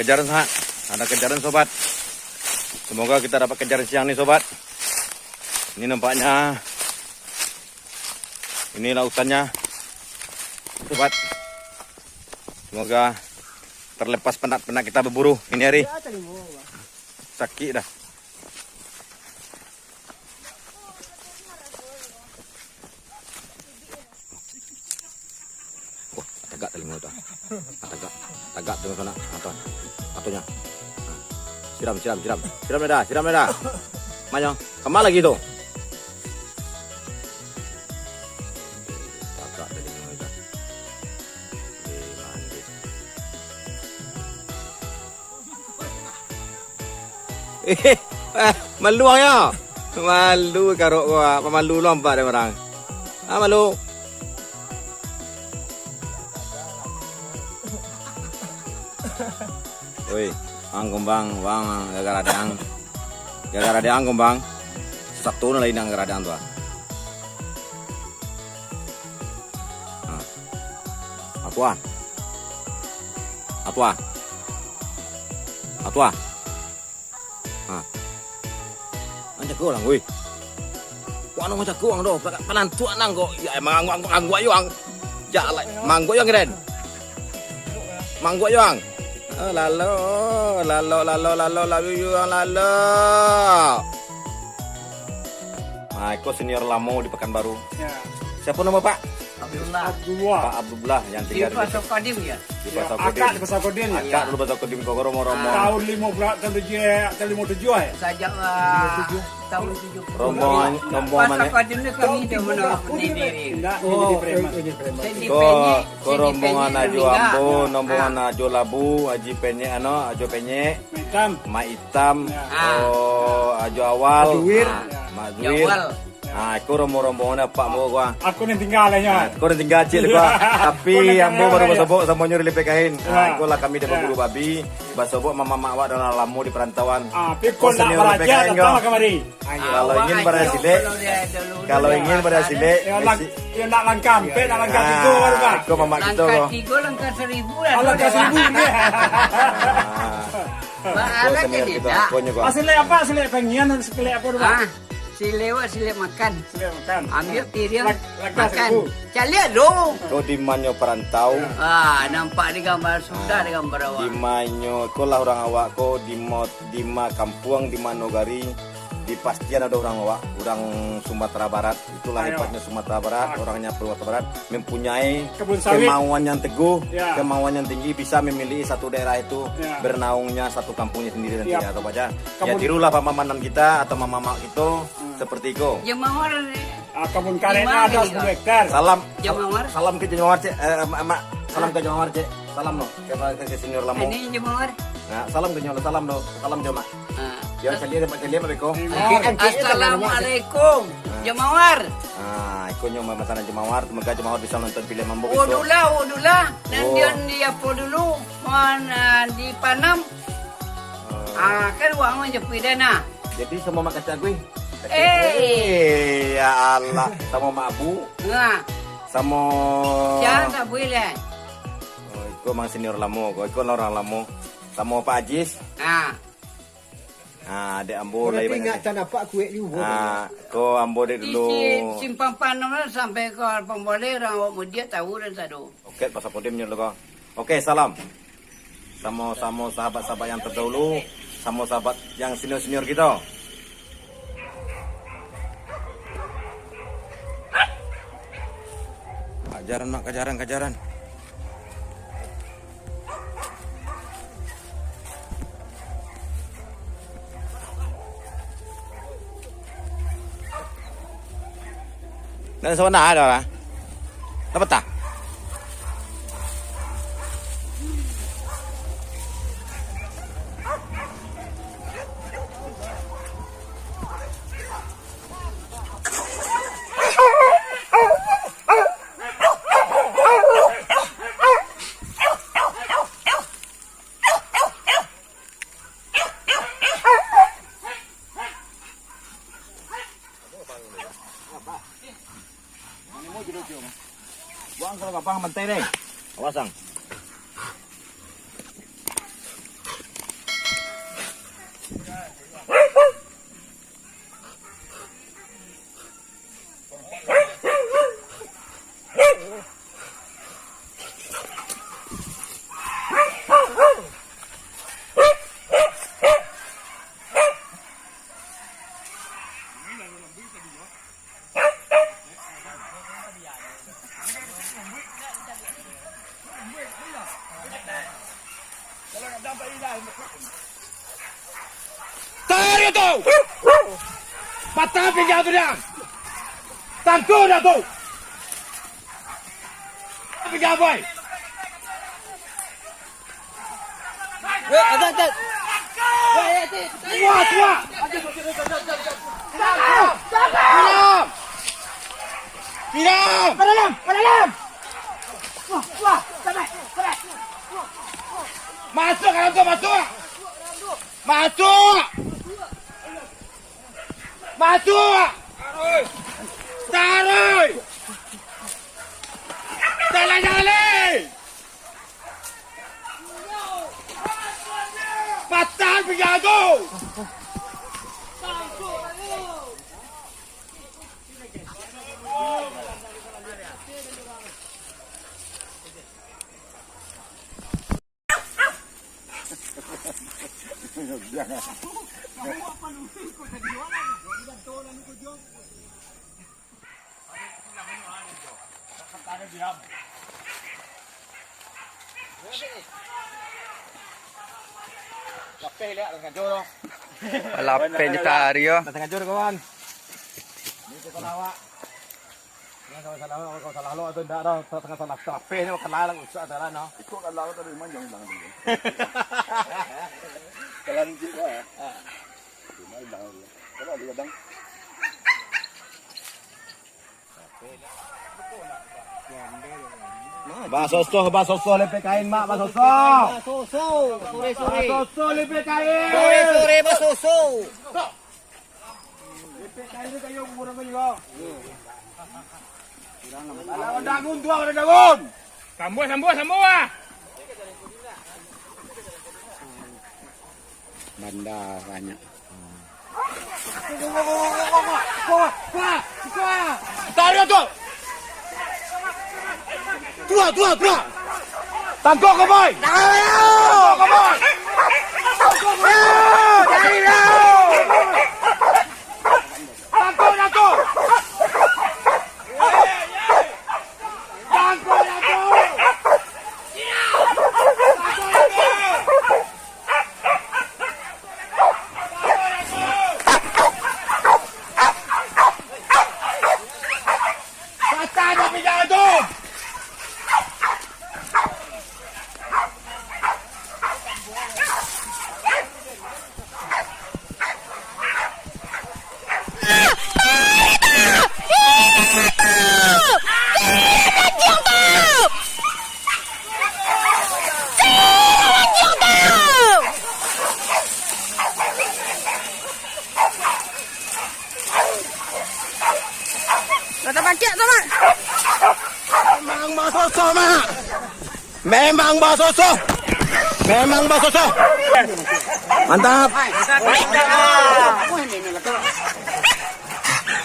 kejaran Sah. Ada kejaran sobat. Semoga kita dapat kejaran siang nih sobat. Ini nampaknya ini lautannya sobat. Semoga terlepas penat-penat kita berburu ini hari. Sakit dah. Wah, tegak telinga itu. Tegak dengan sana atau atunya. Siram dah. Manyo, kemana lagi tuh? Tegak telinga itu. Malu ya. Malu karo gua, pemalu lompat deh orang. Malu. Woi, kumbang, bang, gara-gara ada kumbang. Satu lain yang gara-gara ada tuh. Atua. Jago lang, woi. Kung ano jago ang do, panantuan lang ko. Ya, manggo yung. Ya, manggo yung rin. Manggo yung. Lalo yung. Nah, iko senior Lamo di Pekanbaru. Ya. Siapa nama Pak? Abdullah. Pak Abdullah yang Di tinggal Pasar Kodim ya? di Pasar Akak di Kodim. Pasar Kodim ya. Akak dulu Pasar Kodim kok romo-romo. Tahun 57 ya. Sajak tahun 70. Rombongan Pasar mana? Kodim ni kami dah berdiri. Enggak, jadi preman. Ko rombongan Ajo Ambo, rombongan Ajo Labu, Aji Penye Ajo Penye, Hitam. Ma Hitam, Ah. Ajo Awal, Duwir. Ma Duwir. Jawal. Nah, ko rombongan Pak Mo gua. Aku yang tinggal ya. Ko tinggal cil gua. Tapi Ambo baru basobok semuanya dilipekahin. Nah, ko lah kami dah berburu babi, basobok mama awak dalam Lamu di perantauan. Pikul nak beraja datang kemari. Kalau ingin pada sile, kalau ingin pada sile, Yang nak langkah, nak langkah tiga baru kan. ko mama gitu Langkah ko. 3, langkah 1000 lah. Langkah 1000 dia. Malah ke dia. Asli apa? Asli pengian dan asli apa dulu? Sile makan. Asli makan. Ambil piring Langkah makan. 1000. Calia dong. Ko di manyo perantau. Nampak di gambar sudah di gambar awak. Di manyo ko lah orang awak ko di kampung di Manogari di pastian ada orang awak orang Sumatera Barat itulah hebatnya Sumatera Barat orangnya Sumatera Barat mempunyai Kebun sawit. kemauan yang teguh Ya. kemauan yang tinggi bisa memilih satu daerah itu Ya. bernaungnya satu kampungnya sendiri nanti Ya. atau baca ya Kebun- tirulah pamanan kita atau mama itu seperti itu Jamawar. Kebun karetnya ada 10 hektar. salam Jamawar. salam ke Jamawar cek mak salam ke Jamawar cek salam lo ke senior Lamu Ini Jamawar. nah salam ke Jamawar salam lo salam Joma ya celia Beko. Assalamualaikum. Jamawar. Ikut nyoba masalah Jamawar, semoga Jamawar bisa nonton film Mambo Udulah. Dan dia apa dulu mana di Panam. Kan uang aja pidana. Jadi semua makan cakwe. Ya Allah, sama Mak Abu, Nah, sama jangan tak boleh. Ikut mang senior Lamu, ikut orang Lamu, sama Pak Ajis. Adik Ambo lagi banyak. Ingat apa kue ni. Ko Ambo dek Di dulu. simpang Panam sampai ke pemboleh orang awak mudia tahu dan sadu. Oke, pasal podemnya dulu kau. Oke, salam. Sama sahabat-sahabat yang terdahulu, sama sahabat yang senior kita. Kejaran. Dan sana ada lah. Dapat tak? Buang kalau gampang mentai deh. Awas, Sang. Tarik tu. Patah pinggang tu dia. Tangkap dah tu. Pinggang boy. Ada. Tua. Diam. Dalam. Masuk kalau tu masuk. Tarik. Jalan. Patah pinggang tu. Lapeh lihat dengan jor. Lapeh je tari yo. Tengah jor kawan. Ni tu kalau awak. Ni kalau salah lo atau tidak dah tengah salah lapeh ni makan lalang usah dah lah no. Ikut kalau tu dari mana hilang tu. Kalau ni juga ya. Mana hilang tu. Kalau dia kadang. Basoso lepek kain mak basoso. Basoso lepek kain. Sore basoso. Lepek kain ni kayu kurang juga. Ada dagun tua ada dagun. Sambung ah. Banda banyak. Tarik tu. Tua. Tangkap ke boy. Tangkap ke boy. Dari dah. Tangkap. Patah dah pinggang tu. Dah bangkit tu mak. Memang basoso. Mantap.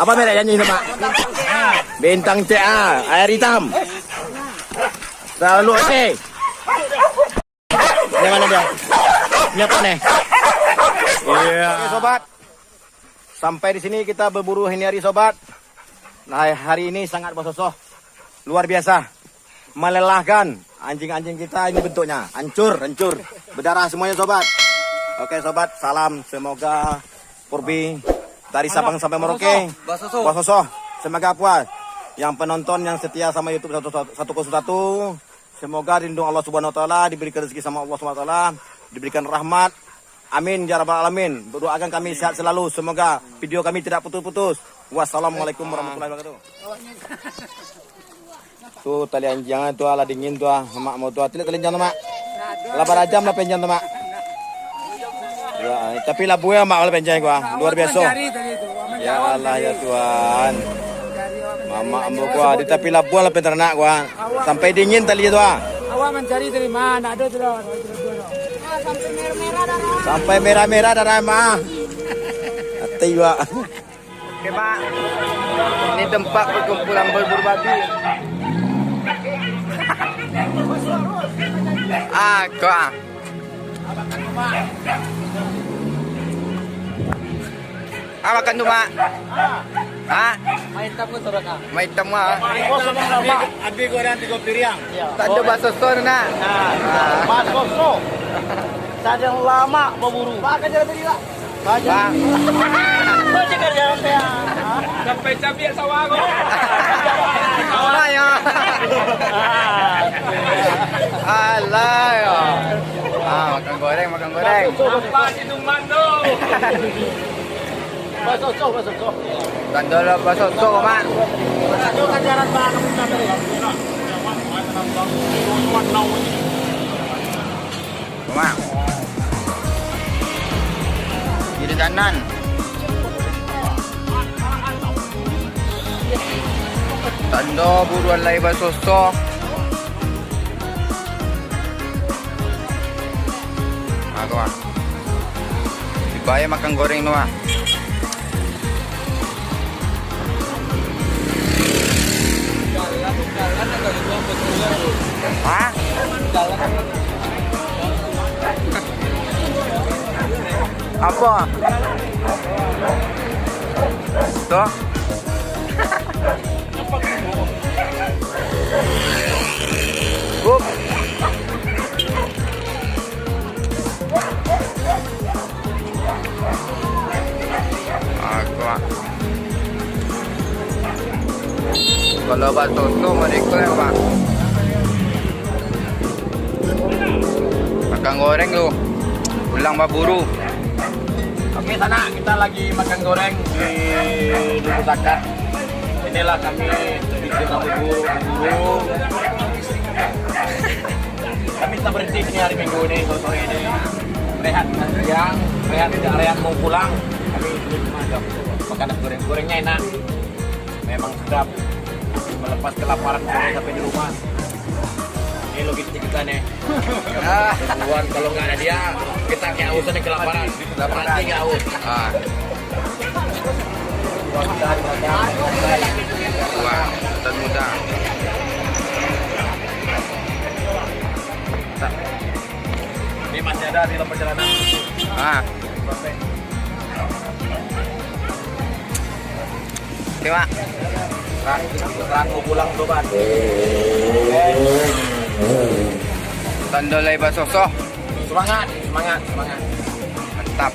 Apa merek nyanyi tu mak? Bintang CA, air hitam. Selalu okey. Di mana dia? Ni apa ni? Iya. Oke, sobat. Sampai di sini kita berburu ini hari sobat. Nah, hari ini sangat basoso. Luar biasa. Melelahkan. Anjing-anjing kita ini bentuknya hancur. Berdarah semuanya sobat. Oke sobat, salam. Semoga Purbi dari Sabang sampai Merauke. Basoso. Semoga puas. Yang penonton yang setia sama YouTube 101. Semoga rindu Allah Subhanahu wa taala, diberikan rezeki sama Allah Subhanahu wa taala, diberikan rahmat. Amin ya rabbal alamin. Berdoakan kami sehat selalu. Semoga video kami tidak putus-putus. Wassalamualaikum warahmatullahi wabarakatuh. Tuh tali anjing tu ala dingin tu mak mau tu atlet tali anjing mak. Labar ajam lah penjang tu mak. Ya, tapi labu ya mak kalau penjang gua luar biasa. Ya Allah ya Tuhan. Mama ambo gua di tapi labu lah penternak gua. Sampai dingin tali tu Awak mencari dari mana? Ada tu. Sampai merah-merah darah mah. Hati gua. Oke mak. Ini tempat perkumpulan berburu babi. Kau. Makan tu mak. Main tamu sorok Main tamu Abi goreng 3 piring. Tak ada basoso nak. Basoso. Sadang lama berburu. Pak kerja tadi lah. Kerja. Kerja kerja saya. Sampai cabai sawah aku. Alah ya. Alah ya. Makan goreng, makan goreng. Apa itu mando? Baso, baso. Tandala baso mak. Baso kan jalan bang kamu sampai ya. Mak. Jadi kanan. Tanda buruan lai baso. Aku ah. Dibayar makan goreng tu ah. Hah? Apa? Tuh. Gup. Aku ah. Kalau baso mereka ya pak. Makan goreng lu. Pulang berburu. Oke sana kita lagi makan goreng di Lubu Sakar. Inilah kami bikin berburu. Kami tak berhenti ini hari Minggu ini, sore ini. Rehat siang, rehat mau pulang. Kami makan gorengnya enak. Memang sedap. Melepas kelaparan sampai di rumah. Ini logistik kita nih. Tuan kalau nggak ada dia, kita kehausan dan kelaparan. Nanti nggak haus. Wah, dan muda. Ini masih ada di dalam perjalanan. Oke, Mak. Sekarang mau pulang tuh, Pak. Tanda lai baso. Semangat. Mantap.